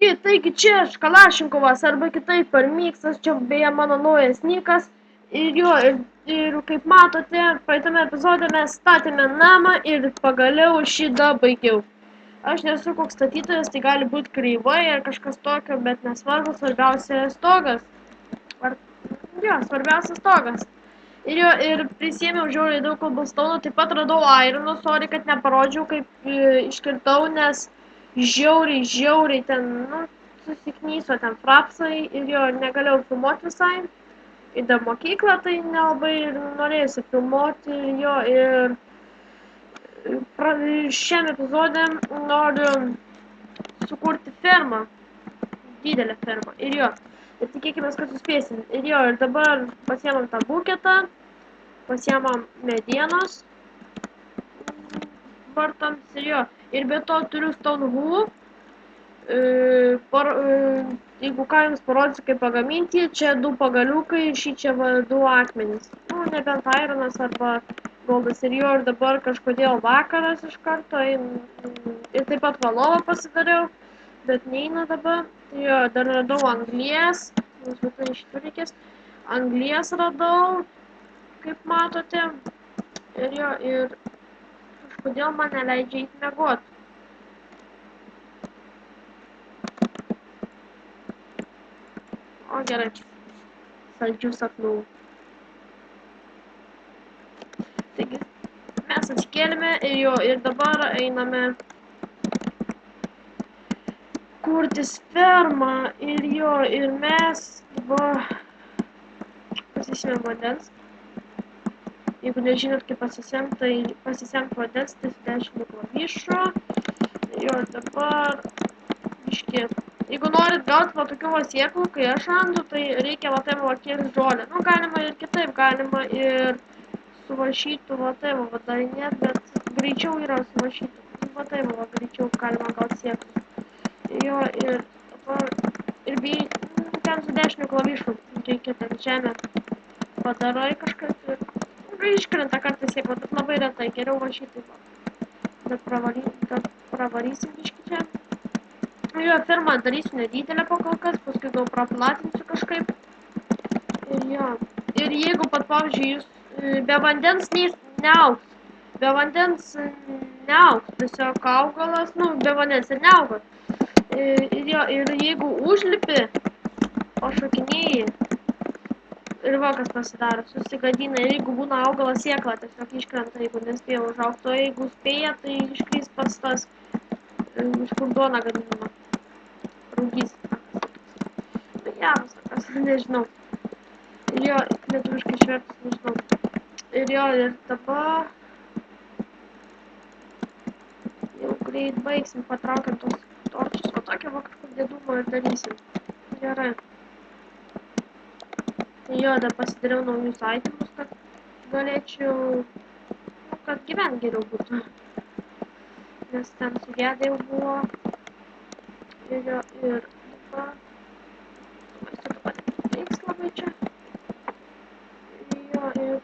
Taigi čia Kalašinkovas arba kitaip Parmiksas, čia beje mano naujas nikas. Ir kaip matote, praeitame epizode mes statėme namą ir pagaliau šitą baigiau. Aš nesu koks statytojas, tai gali būti kreivai ar kažkas tokio, bet nesvarbu, svarbiausia stogas. Svarbiausia stogas. Ir prisėmiau žiauriai daug koblstounų, taip pat radau ironų, sorry, kad neparodžiau, kaip iškirtau, nes žiauriai ten, susiknyso ten frapsai ir jo negalėjau filmuoti visai. Ir dar mokyklą tai nelabai norėjusi filmuoti ir šiam epizode noriu sukurti fermą, didelę fermą ir tikėkime, kad suspėsim. Ir dabar pasiemam tą buketą, pasiemam medienos vartams ir be to turiu stone wool. Jeigu ką jums parodysiu, kaip pagaminti, čia 2 pagaliukai, šičia 2 akmenys. Nebent ironas arba goldas ir dabar kažkodėl vakaras iš karto ir taip pat valovą pasidariau, bet neina dabar. Dar radau anglies, anglies radau, kaip matote, ir kažkodėl man neleidžia eiti miegoti. O gerai, saldžių sapnų. Taigi, mes atsikėlėme ir dabar einame kurtis fermą ir mes pasisėmėm vandens. Jeigu nežinot, kaip pasisemt, tai pasisemt vandens, tai su 10 klavišų. Dabar biškį. Jeigu norit gauti va tokių sėklų, kai aš randu, tai reikia va taip va kirsti žolę. Galima ir kitaip, galima ir suvašytų va taip va darinėt, bet greičiau yra suvašytų. Va taip va greičiau galima gauti sėklų. Ir dabar ten su 10 klavišų reikia ten žemę padarai kažkaip ir iškrenta kartais sėkla, bet labai retai, geriau vašyti va. Bet pravarysim biškį čia. Fermą darysiu nedidelę pakolkas, paskui gal praplatinsiu kažkaip. Ir jeigu pat, pavyzdžiui, jūs be vandens neaugs. Be vandens neaugs, tiesiog augalas, be vandens ir neauga. Ir jeigu užlipi, pašokinėjai, ir va kas pasidaro, susigadina. Ir jeigu būna augalas sėkla, tiesiog iškrenta, jeigu nespėja užaugti. O jeigu spėja, tai iškris pas tas, iš kur duona gaminama. Rūgys. Sakas, nežinau. Lietuviškai išvertus, nežinau. Ir dabar jau greit baigsim, patraukiam tos torčius, o tokią va kažkur dėdumo ir darysim. Gerai. Dar pasidariau naujus itemus, kad galėčiau, kad gyvent geriau būtų. Nes ten sugedę jau buvo. Ir dabar reiks labai čia. Ir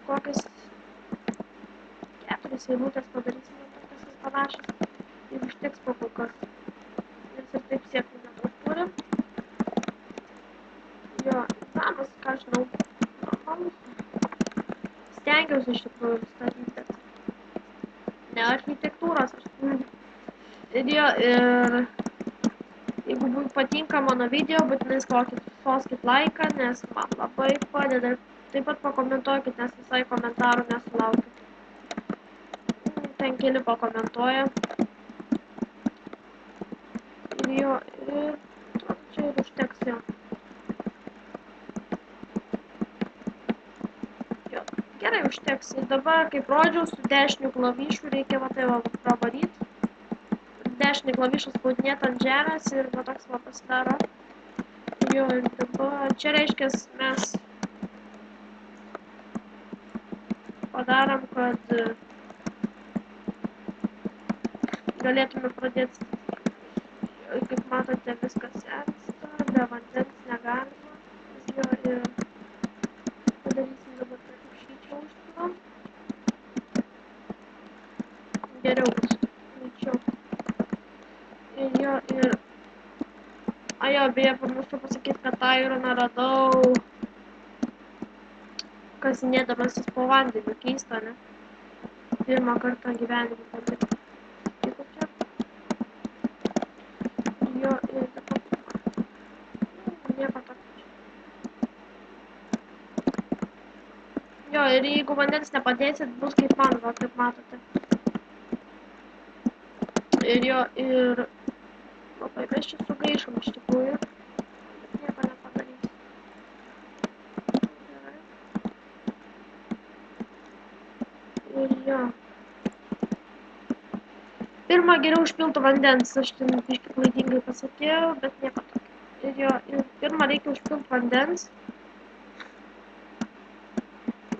kokias 4 eilutės padarysime tokias panašias. Ir užteks pakolkas. Nes ir taip sėklų nedaug turim. Namas, ką žinau, normalus. Stengiausi iš tikrųjų statyti, bet ne architektūros aš turiu. Ir jeigu patinka mano video, būtinai spauskit laiką, nes man labai padeda. Taip pat pakomentuokit, nes visai komentarų nesulaukiu. Ten keli pakomentuoja. Ir čia ir užteks jo. Gerai užteks. Ir dabar, kaip rodžiau, su 10 klavišų reikia va tai va pravaryti. 10 klavišų spaudinėti ant žemės ir va toks va pasidaro. Ir dabar čia reiškia mes padarom, kad galėtume pradėti. Kaip matote, viskas sensta, be vandens negalima. Ir padarysim dabar, kad šičia užpilam. Geriau bus, greičiau. Ir Jo, beje, pamiršau pasakyti, kad tą ironą radau kasinėdamasis po vandeniu. Keista, ne? Pirmą kartą gyvenime patirti. Tai kur čia? Jo, ir dabar... Nieko tokio. Jo, ir jeigu vandens nepadėsit, bus kaip man, va, kaip matote. Ir jo, ir... Labai mes čia sugaišom iš tikrųjų. Nieko nepadarys. Gerai. Ir jo. Pirmą geriau užpiltų vandens, aš ten biškį klaidingai pasakiau, bet nieko tokio. Ir jo, ir pirmą reikia užpilti vandens.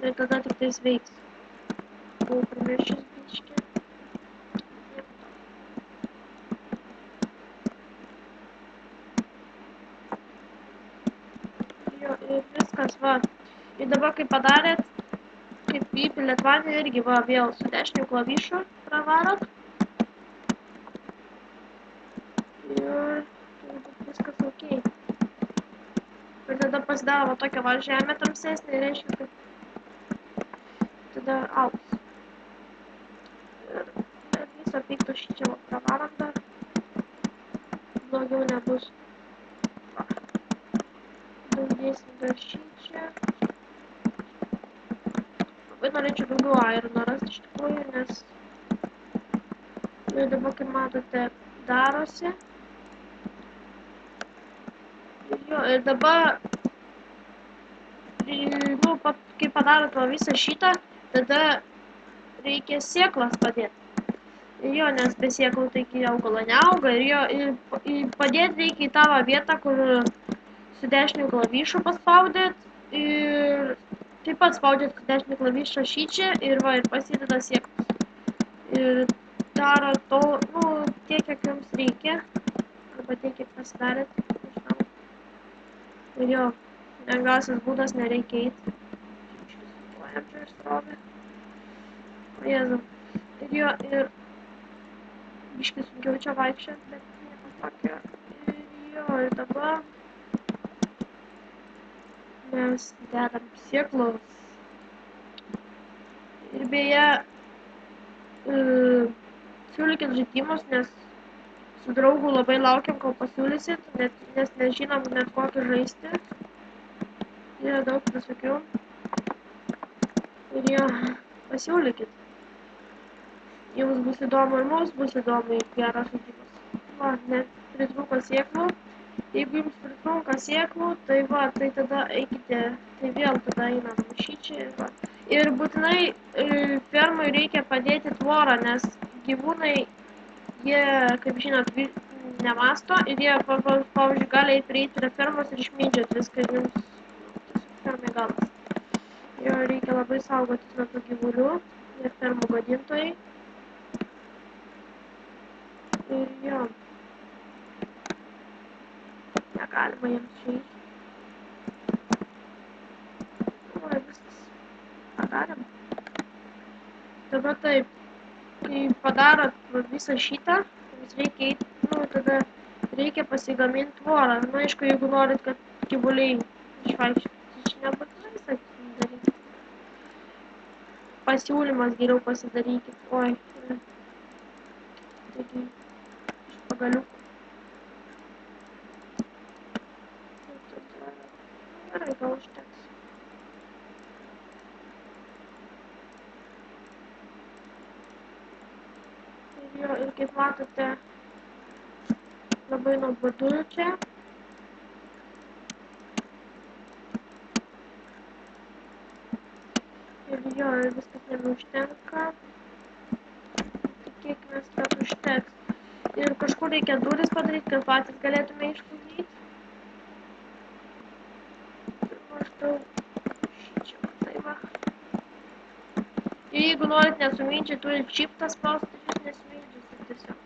Ir tada tik tais veiks. Buvau primiršęs biškį. Jo, ir viskas, va. Ir dabar, kai padarėt, kaip įpilėt vandenį, irgi va, vėl su dešiniu klavišu pravarot. Ir viskas ok. Ir tada pasidaro va tokia va žemė tamsesnė, reiškia, kad tada augs. Ir visą piktų šičia va pravarom dar. Blogiau nebus. Va. Daugiausiai dar šičia. Labai norėčiau daugiau airono rasti iš tikrųjų, nes ir dabar, kaip matote, darosi. Ir jo, ir dabar, nu, kai padarot va visą šitą, tada reikia sėklas padėti. Ir jo, nes be sėklų taigi augalo neauga. Ir jo, ir padėti reikia į tavo vietą, kur su dešiniu klavišu paspaudėt. Ir taip pat spaudžiat su dešiniu klavišu šičia ir va, ir pasideda sėklas. Ir daro to, nu, tiek, kiek jums reikia. Arba tiek, kiek pasidarėt. Nežinau. Ir jo, lengviausias būdas nereikia eiti. Iškisuojam ir srovė. O Jėzau. Ir jo, ir biškį sunkiau čia vaikščiot, bet nieko tokio. Ir jo, ir dabar mes dedam sėklos. Ir beje, siūlykit žaidimus, nes su draugu labai laukiam, kol pasiūlysit, nes nežinom net kokį žaisti. Yra daug visokių. Ir jo, pasiūlykit. Jums bus įdomu ir mums bus įdomu ir geras žaidimas. Va, net pritrūko sėklų. Jeigu jums pritrūko sėklų, tai va, tai tada eikite, tai vėl tada einam šičia ir va. Ir būtinai fermai reikia padėti tvorą, nes gyvūnai, jie, kaip žinot, nemasto ir jie, pavyzdžiui, gali prieiti prie fermos ir išmindžiot viską ir jums tiesiog fermai galas. Jo, reikia labai saugotis nuo tų gyvulių ir fermų gadintojai. Ir jo, negalima jiems čia eiti. O, viskas. Padarėm. Dabar taip, kai padarot visą šitą, jums reikia eiti, nu, tada reikia pasigaminti tvorą. Nu, aišku, jeigu norit, kad gyvuliai išvaikščiotų, tai čia nebūtinai sakykim daryti. Pasiūlymas geriau pasidarykit. Oi. Taigi, iš pagaliukų. Gerai, gal užteks. Ir jo, ir kaip matote, labai nuobodu čia. Ir jo, ir viskas nebeužtenka. Tikėkimės, kad užteks. Ir kažkur reikia duris padaryti, kad patys galėtume išlaikyti. Ir maždaug šičia, tai va. Ir jeigu norit nesumindžiai, turit shiftą spausti, jūs nesumindžiasit tiesiog.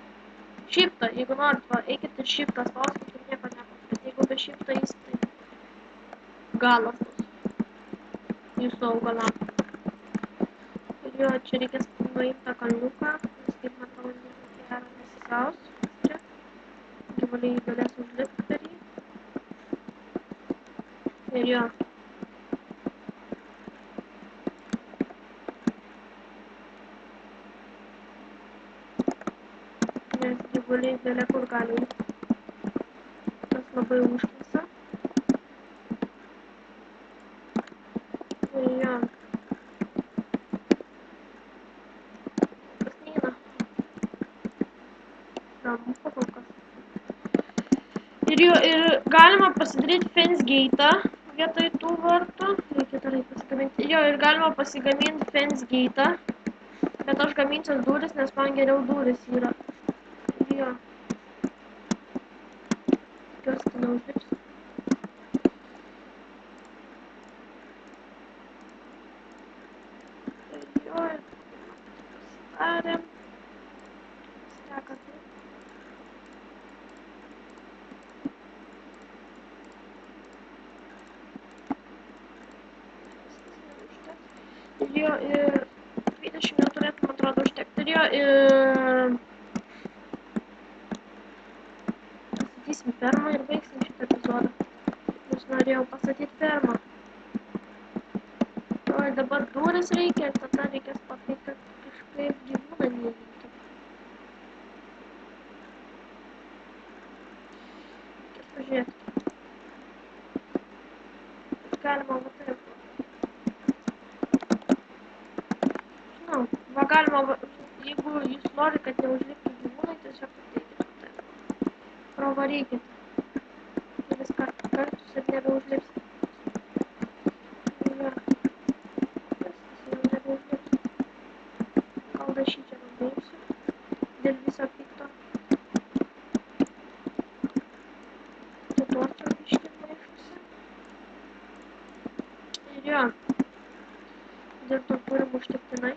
Shiftą, jeigu norit, va, eikit ir shiftą spauskit ir nieko nebus. Bet jeigu be shiftą eis, tai galas bus jūsų augalam. Ir jo, čia reikės nuimti tą kalniuką, nes kaip matau, nieko gero nesigaus čia. Gyvuliai galės užlipti per jį. Ir jo. Nes gyvuliai bele kur gali eiti. Tas labai užknisa. Ir jo. Tas neina. Ramu kol kas. Ir jo, ir galima pasidaryti fence gate'ą vietoj tų vartų. Reikia gerai pasigaminti. Jo, ir galima pasigaminti fence gate'ą. Bet aš gaminsiu duris, nes man geriau duris yra. Ir jo. Tikiuosi, tai neužlips. Ir jo, ir pasidarėm. Steka tai. Ir jo, ir 20 neturėtų, man atrodo, užtekti. Ir jo, ir pastatysim fermą ir baigsim šitą epizodą. Nes norėjau pastatyti fermą. O ir dabar duris reikia, ir tada reikės padaryti, kad kažkaip gyvūną neįvyktų. Reikės pažiūrėti. Galima va taip. Žinau, va galima, jeigu jūs nori, kad neužliptų gyvūnai, tiesiog pateikit taip. Pravarykit. Kelis kartus ir nebeužlipsit. Ja. Viskas jau nebeužlips. Gal dašyčią nubaigsiu. Dėl viso pikto. Čia torčio biškį maišusi. Ir jo. Dėl to turim užtektinai.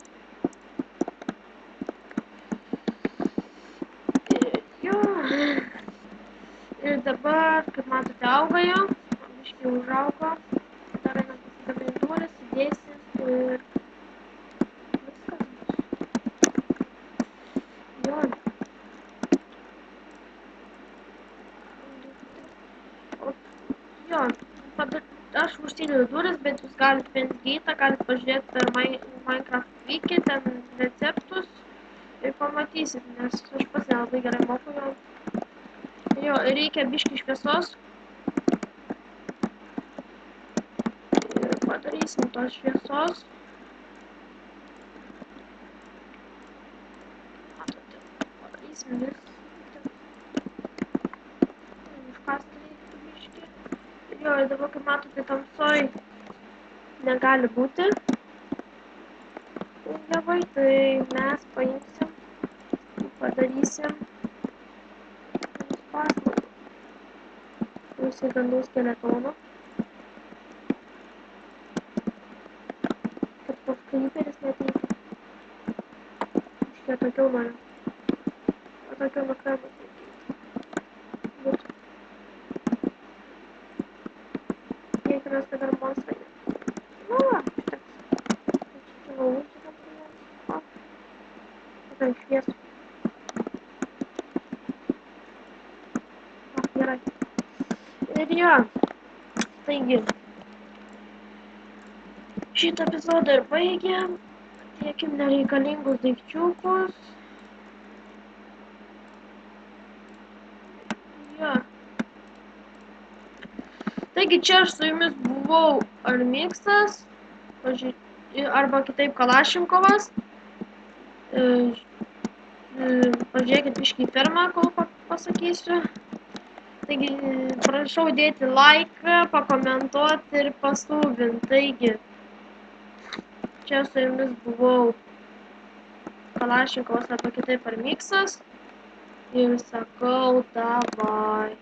Ir jo. Ir dabar, kaip matote, auga jau. Biškį užaugo. Dar einam pasigaminti duris, įdėsim ir viskas bus. Jo. O, jo. Aš užsidedu duris, bet jūs galite fence gate'ą, galite pažiūrėti per Minecraft wiki, ten receptus ir pamatysit, nes aš pats nelabai gerai moku jau. Jo, reikia biškį šviesos. Ir padarysim tos šviesos. Matote, padarysim viską. Užkasti reiktų biškį. Jo, ir dabar, kaip matote, tamsoj negali būti. Javai, tai mes paimsim, padarysim paslaugą. Pusė dangaus skeletono. Kad koks kryperis neateitų. Aš atokiau noriu. Atokiau nuo krabos neateitų. Būtų. Tikimės, kad dar monstrai neateitų. Nu, va, užteks. Čia laukti tam priėmės. O. Tada šviesų. O, gerai. Ir jo. Taigi. Šitą epizodą ir baigiam. Atiekim nereikalingus daikčiukus. Jo. Taigi čia aš su jumis buvau Armiksas, arba kitaip Kalašinkovas. Pažiūrėkit biškį į fermą, kol pasakysiu. Taigi prašau dėti laiką, pakomentuoti ir pasubinti. Taigi čia su jumis buvau Kalašinkovas arba kitaip Armiksas. Ir sakau davai.